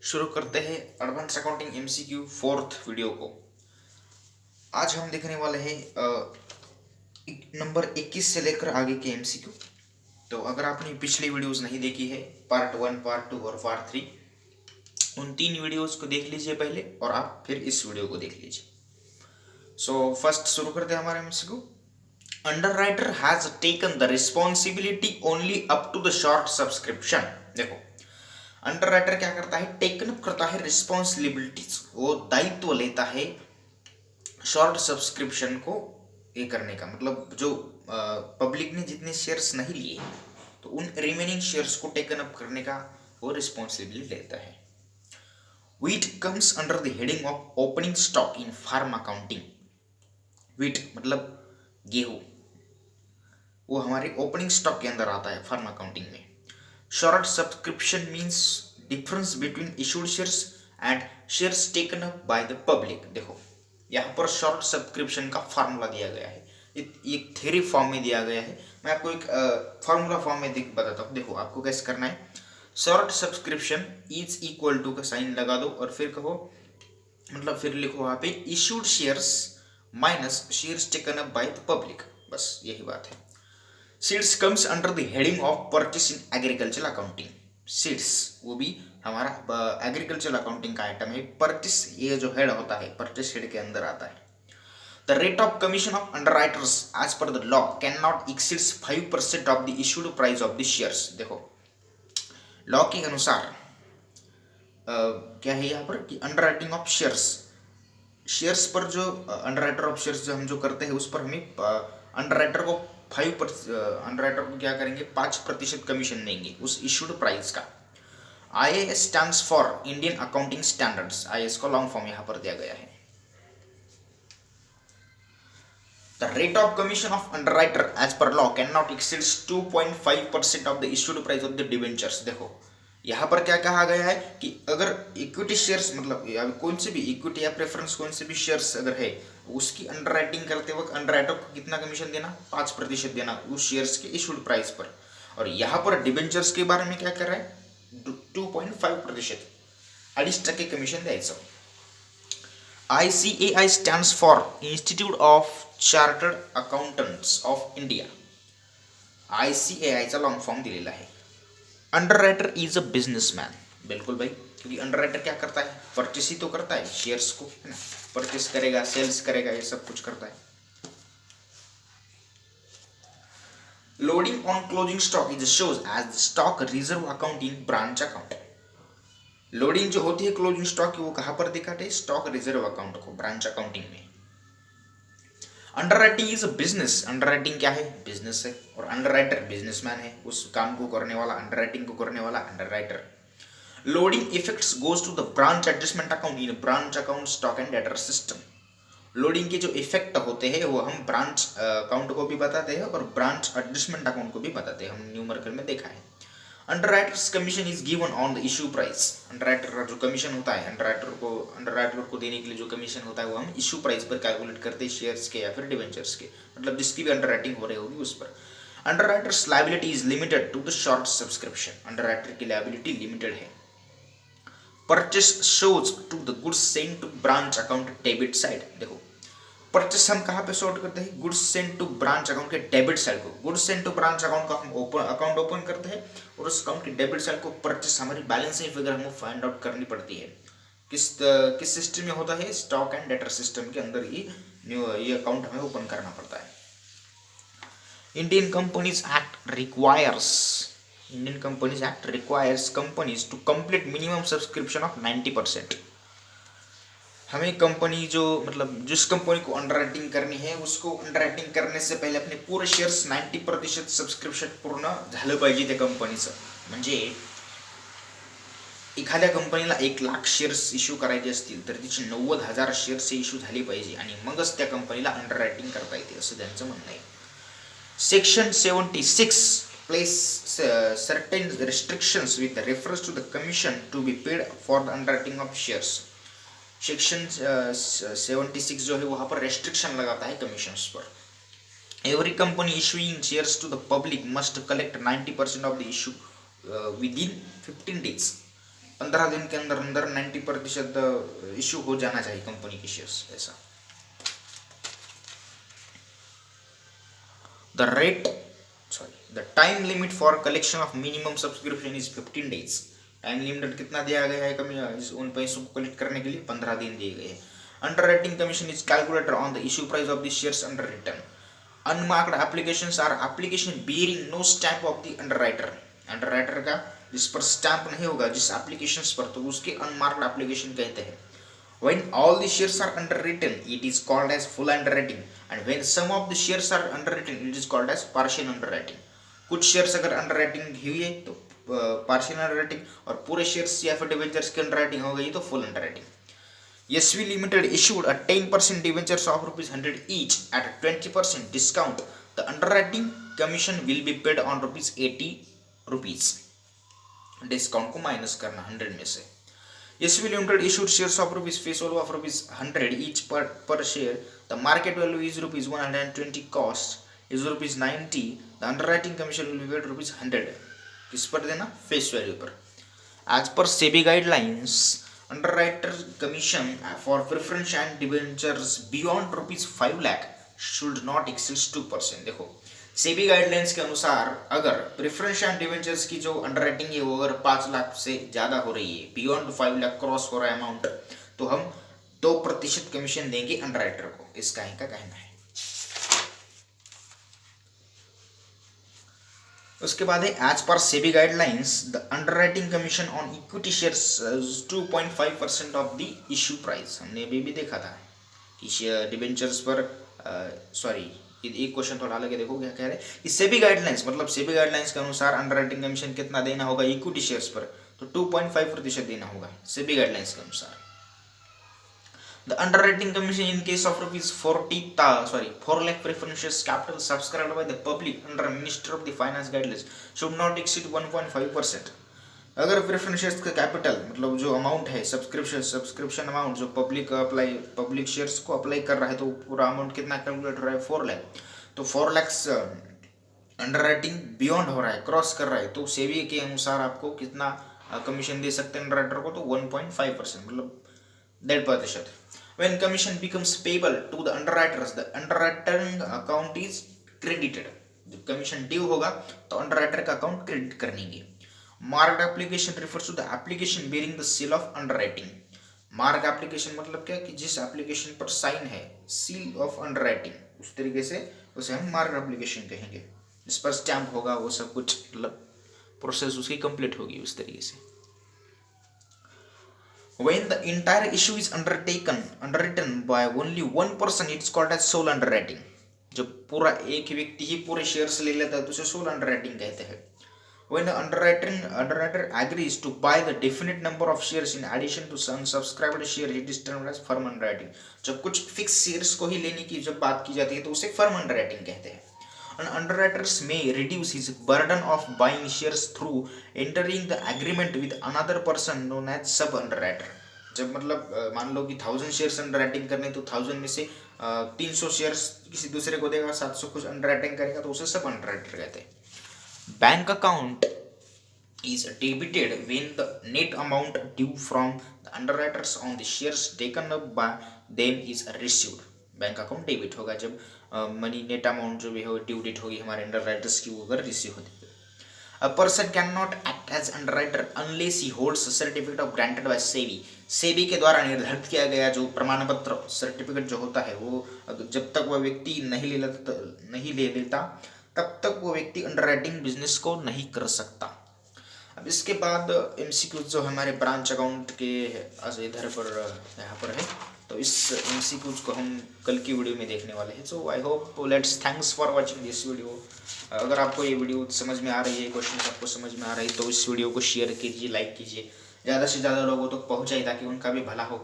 शुरू करते हैं advance accounting MCQ fourth video को। आज हम देखने वाले हैं नंबर 21 से लेकर आगे के एमसीक्यू। तो अगर आपने पिछली वीडियोस नहीं देखी है, पार्ट 1, पार्ट 2 और पार्ट 3, उन 3 वीडियोस को देख लीजिए पहले और आप फिर इस वीडियो को देख लीजिए। सो फर्स्ट शुरू करते हैं हमारे MCQ. Underwriter has taken the responsibility only up to the short subscription. देखो, अंडरराइटर क्या करता है, टेकन अप करता है रिस्पॉन्सिबिलिटीज, वो दायित्व लेता है शॉर्ट सब्सक्रिप्शन को ये करने का। मतलब जो पब्लिक ने जितने शेयर्स नहीं लिए तो उन रिमेनिंग शेयर्स को टेकन अप करने का वो रिस्पॉन्सिबिलिटी लेता है। Wheat comes under the heading of opening stock in farm accounting. Wheat मतलब गेहूं, वो हमारे ओपनिंग स्टॉक के अंदर आता है फार्म अकाउंटिंग में। Short subscription means difference between issued shares and shares taken up by the public. देखो, यहाँ पर शॉर्ट सब्सक्रिप्शन का फार्मूला दिया गया है, एक थ्योरी फॉर्म में दिया गया है। मैं आपको एक फार्मूला फॉर्म में बताता हूँ। देखो, आपको कैसे करना है, short subscription is equal to का साइन लगा दो और फिर कहो, मतलब फिर लिखो वहाँ पे issued shares minus shares taken up by the public, बस यही बात है। Seeds comes under the heading of purchase in agriculture accounting. Seeds वो भी हमारा एग्रीकल्चर अकाउंटिंग का आइटम है। परचेस ये जो हेड होता है, परचेस हेड के अंदर आता है। The rate of commission of underwriters as per the law can not exceeds 5% of the issued price of the shares. देखो, लॉ के अनुसार क्या है यहाँ पर कि अंडरराइटिंग ऑफ शेयर्स, शेयर्स पर जो अंडरराइटर ऑफ शेयर्स जो हम जो करते हैं उस पर हमें अंडरराइटर को 5% अंडरराइटर को क्या करेंगे, 5% कमीशन देंगे उस इशूड प्राइस का। IAS stands for Indian accounting standards. IAS को लॉन्ग फॉर्म यहाँ पर दिया गया है। The rate of commission of underwriter as per law cannot exceed 2.5% of the issued price of the debentures। देखो, यहाँ पर क्या कहा गया है कि अगर इक्विटी शेयर्स, मतलब कौन से भी इक्विटी या प्रेफरेंस कौन से भी शेयर्स अगर है, उसकी अंडरराइटिंग करते वक्त अंडरराइटर को कितना कमीशन देना, 5% देना उस शेयर्स के इशूड प्राइस पर। और यहाँ पर डिबेंचर्स के बारे में क्या कर रहा है, 2.5%, 2.5% कमीशन द्यायचं। ICAI stands for Institute of Chartered Accountants of India। ICAI चा लॉन्ग फॉर्म दिलेला है। Underwriter is a businessman. बिल्कुल भाई, क्योंकि अंडरराइटर क्या करता है, परचेस ही तो करता है शेयर्स को, है ना, परचेस करेगा, सेल्स करेगा, ये सब कुछ करता है। Loading on closing stock is shows as stock reserve account in branch account. Loading जो होती है क्लोजिंग स्टॉक की, वो कहां पर दिखाते हैं, स्टॉक रिजर्व अकाउंट को, ब्रांच अकाउंटिंग में। Underwriting is a business. Underwriting क्या है, बिजनेस है, और अंडरराइटर बिजनेसमैन है, उस काम को करने वाला, अंडरराइटिंग को करने वाला underwriter. Loading effects goes to the branch adjustment account in branch account stock and debtor system. Loading के जो इफेक्ट होते हैं वो हम ब्रांच अकाउंट को भी बताते हैं और ब्रांच एडजस्टमेंट अकाउंट को भी बताते हैं, हम न्यूमेरिकल में देखा है। Underwriters commission is given on the issue price. Underwriter का जो कमीशन होता है, अंडरराइटर को देने के लिए जो कमीशन होता है वो हम इशू प्राइस पर कैलकुलेट करते हैं, शेयर्स के या फिर डिवेंचर्स के, मतलब जिसकी भी अंडरराइटिंग हो रही होगी उस पर। Underwriters liability is limited to the short subscription. Underwriter की लायबिलिटी लिमिटेड है। Purchase shows to the goods sent to branch account debit side. देखो, परचेस हम कहाँ पे शॉर्ट करते हैं, goods sent to branch account के डेबिट साइड को। Goods sent to branch account का हम अकाउंट ओपन करते हैं और उस अकाउंट के डेबिट साइड को परचेस, हमारी बैलेंसिंग फिगर हमको फाइंड आउट करनी पड़ती है। किस सिस्टम में होता है, स्टॉक एंड डेटर सिस्टम के अंदर ही ये अकाउंट हमें ओपन करना पड़ता है। Indian companies act requires companies to complete minimum subscription of 90%। हमें कंपनी जो, मतलब जिस कंपनी को अंडरराइटिंग करनी है उसको अंडरराइटिंग करने से पहिले अपने पूरे शेअर्स 90% सबस्क्रिप्शन पूर्ण झालं पाहिजे त्या कंपनीचं। म्हणजे एखाद्या कंपनीला 1,00,000 शेअर्स इश्यू करायचे असतील तर तिचे 90,000 शेअर्स इश्यू झाले पाहिजे आणि मगच त्या कंपनीला अंडरराइटिंग करता येते, असं त्यांचं म्हणणं आहे। Section 76 place certain restrictions with reference to the commission to be paid for the underwriting of shares। Section 76 जो है वहाँ पर रेस्ट्रिक्शन लगाता है कमीशंस पर। Every company issuing shares to the public must collect 90% of the issue with in 15 days। 15 दिन के अंदर अंदर 90% इश्यू हो जाना चाहिए कंपनी के शेयर्स, ऐसा। The time limit for collection of minimum subscription is 15 days। Time limit कितना दिया गया है उन पैसों को कलेक्ट करने के लिए? 15 दिन दिए गए हैं। Underwriting commission is calculated on the issue price of the shares under return. Unmarked applications are application bearing no stamp of the underwriter. Underwriter का जिस पर स्टैम्प नहीं होगा जिस एप्लीकेशंस पर, तो उसके अनमार्क्ड एप्लीकेशन कहते हैं। When all the shares are underwritten, it is called as full underwriting, and when some of the shares are underwritten, it is called as partial underwriting। कुछ शेयर्स अगर अंडरराइटिंग हुई है तो पार्शियल अंडरराइटिंग, और पूरे shares या फिर debentures की अंडरराइटिंग हो गई तो full underwriting. SV limited issued a 10% debentures of ₹100 each at a 20% discount। The underwriting commission will be paid on ₹80। Discount को माइनस करना 100 में से। SV Limited issued shares of face value of ₹100 each per share। The market value is ₹120, cost is ₹90। The underwriting commission will be paid ₹100। किस पर देना? Face value पर। As per SEBI guidelines, underwriter commission for preference and debentures beyond ₹5 lakh should not exceed 2%। देखो SEBI guidelines के अनुसार अगर preference and debentures की जो अंडरराइटिंग है वो अगर 5 लाख से ज्यादा हो रही है, बियॉन्ड 5 लाख क्रॉस हो रहा है अमाउंट, तो हम 2% कमीशन देंगे अंडरराइटर को, इसका इनका कहना है। उसके बाद है as per SEBI guidelines the underwriting commission on equity shares 2.5% of the issue price. हमने अभी भी देखा था कि डिवेंचर्स पर एक क्वेश्चन थोड़ा अलग है, देखो क्या कह रहे हैं कि सेबी गाइडलाइंस मतलब सेबी गाइडलाइंस के अनुसार अंडरराइटिंग कमीशन कितना देना होगा इक्विटी शेयर्स पर, तो 2.5% देना होगा सेबी गाइडलाइंस के अनुसार। The underwriting commission in case of ₹4 lakh preference shares capital subscribed by the public under minister of the finance guidelines should not exceed 1.5%। अगर प्रेफरेंस शेयर्स का कैपिटल मतलब जो अमाउंट है सब्सक्रिप्शन अमाउंट जो पब्लिक शेयर्स को apply कर रहा है, तो पूरा अमाउंट कितना कैलकुलेट हो रहा है? 4 लाख। तो 4 लाख अंडरराइटिंग बियॉन्ड हो रहा है, क्रॉस कर रहा है, तो सेबी के अनुसार आपको कितना कमीशन दे सकते हैं अंडरराइटर को? तो 1.5% मतलब 1.5%। When commission becomes payable to the underwriters, the underwriting account is credited। जब कमीशन ड्यू होगा तो अंडरराइटर का अकाउंट क्रेडिट करेंगे। Marked application refers to the application bearing the seal of underwriting. Mark application मतलब क्या कि जिस एप्लीकेशन पर साइन है सील ऑफ अंडरराइटिंग, उस तरीके से उसे हम मार्क एप्लीकेशन कहेंगे। जिस पर स्टैम्प होगा वो सब कुछ मतलब प्रोसेस उसकी कंप्लीट होगी उस तरीके से। When the entire issue is underwritten by only one person, it's called as sole underwriting। जब पूरा एक ही व्यक्ति ही पूरे शेयर्स ले लेता है तो उसे सोल अंडरराइटिंग कहते हैं। When the underwriter agrees to buy the definite number of shares in addition to unsubscribed share, it is termed as firm underwriting। जब कुछ फिक्स शेयर्स को ही लेने की जब बात की जाती है तो उसे फर्म अंडरराइटिंग कहते हैं। An underwriters may reduce his burden of buying shares through entering the agreement with another person known as sub underwriter। जब मतलब मान लो कि 1000 शेयर्स अंडरराइटिंग करने तो 1000 में से 300 शेयर्स किसी दूसरे को देगा, 700 कुछ अंडरराइटिंग करेगा, तो उसे सब अंडरराइटर कहते हैं। Bank account is debited when the net amount due from the underwriters on the shares taken up by them is received। Bank account debit होगा जब मनी नेट अमाउंट जो भी हो ड्यू डेट होगी हमारे अंडरराइटर्स की वो अगर रिसीव होती है। A person cannot act as underwriter unless he holds a certificate of granted by SEBI। SEBI के द्वारा निर्धारित किया गया जो प्रमाण पत्र सर्टिफिकेट जो होता है वो जब तक वह व्यक्ति नहीं ले लेता तब तक वो व्यक्ति अंडरराइटिंग बिजनेस को नहीं कर सकता। अब इसके बाद एमसीक्यू जो हमारे ब्रांच अकाउंट के इधर पर यहाँ पर है, तो इस एमसीक्यूज को हम कल की वीडियो में देखने वाले हैं। So I hope let's thanks for watching this video. अगर आपको ये वीडियो समझ में आ रही है, क्वेश्चन आपको समझ में आ रही है, तो इस वीडियो को शेयर कीजिए, लाइक कीजिए, ज़्यादा से ज़्यादा लोगों तक पहुँचाइए ताकि उनका भी भला हो।